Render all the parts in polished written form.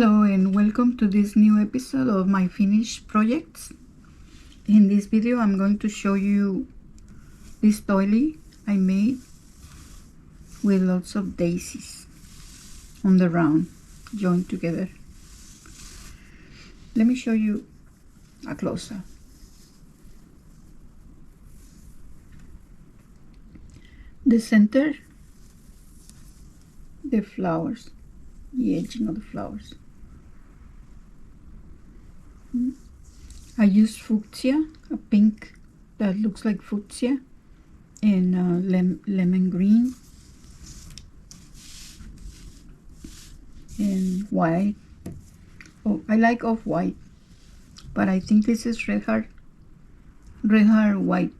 Hello and welcome to this new episode of my finished projects. In this video I'm going to show you this doily I made with lots of daisies on the round joined together. Let me show you a close-up. The center, the flowers, the edging of the flowers. I used fuchsia, a pink that looks like fuchsia, and lemon green and white. Oh, I like off-white, but I think this is red heart white,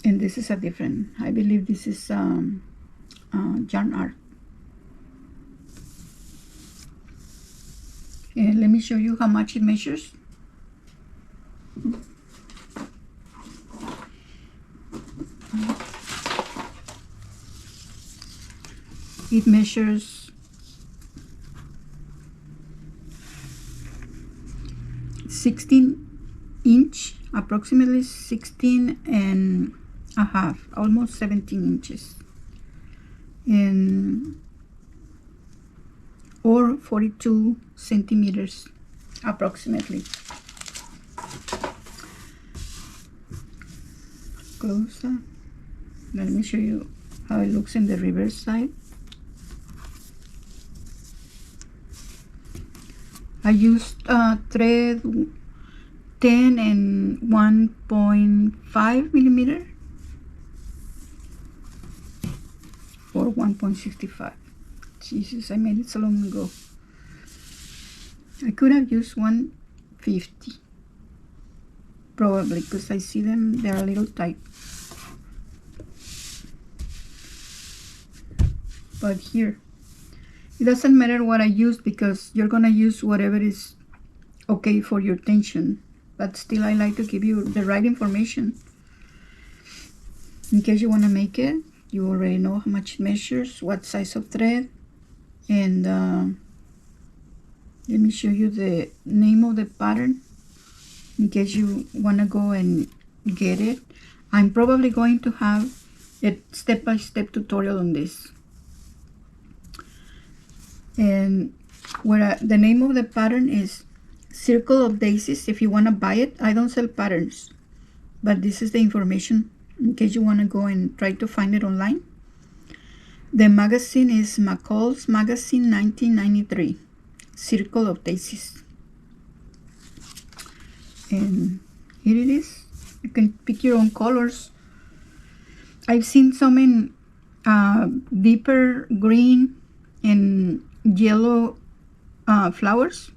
and this is a different, I believe this is yarn art. And let me show you how much it measures. It measures 16 inch, approximately 16 and a half, almost 17 inches. Or 42 centimeters approximately. Closer. Let me show you how it looks in the reverse side. I used thread 10 and 1.5 millimeter or 1.65. Jesus, I made it so long ago. I could have used 150 probably, because I see them, they're a little tight. But here, it doesn't matter what I use, because you're gonna use whatever is okay for your tension. But still, I like to give you the right information in case you want to make it. You already know how much it measures, what size of thread. And let me show you the name of the pattern in case you want to go and get it. I'm probably going to have a step-by-step tutorial on this. And the name of the pattern is Circle of Daisies. If you want to buy it, I don't sell patterns, but this is the information in case you want to go and try to find it online. The magazine is McCall's Magazine 1993, Circle of Daisies. And here it is. You can pick your own colors. I've seen some in deeper green and yellow flowers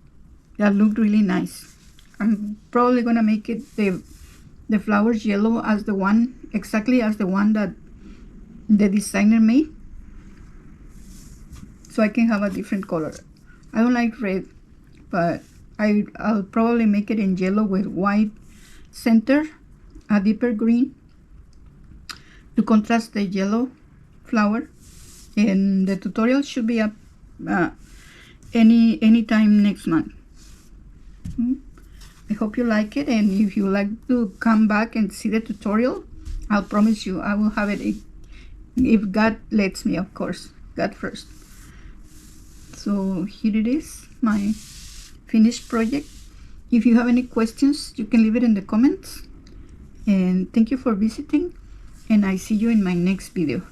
that look really nice. I'm probably gonna make it the flowers yellow as the one, exactly as the one that the designer made, so I can have a different color. I don't like red, but I'll probably make it in yellow with white center, a deeper green to contrast the yellow flower. And the tutorial should be up anytime next month. I hope you like it, and if you like to come back and see the tutorial, I'll promise you I will have it if God lets me, of course. God first. So here it is, my finished project. If you have any questions, you can leave it in the comments. And thank you for visiting, and I see you in my next video.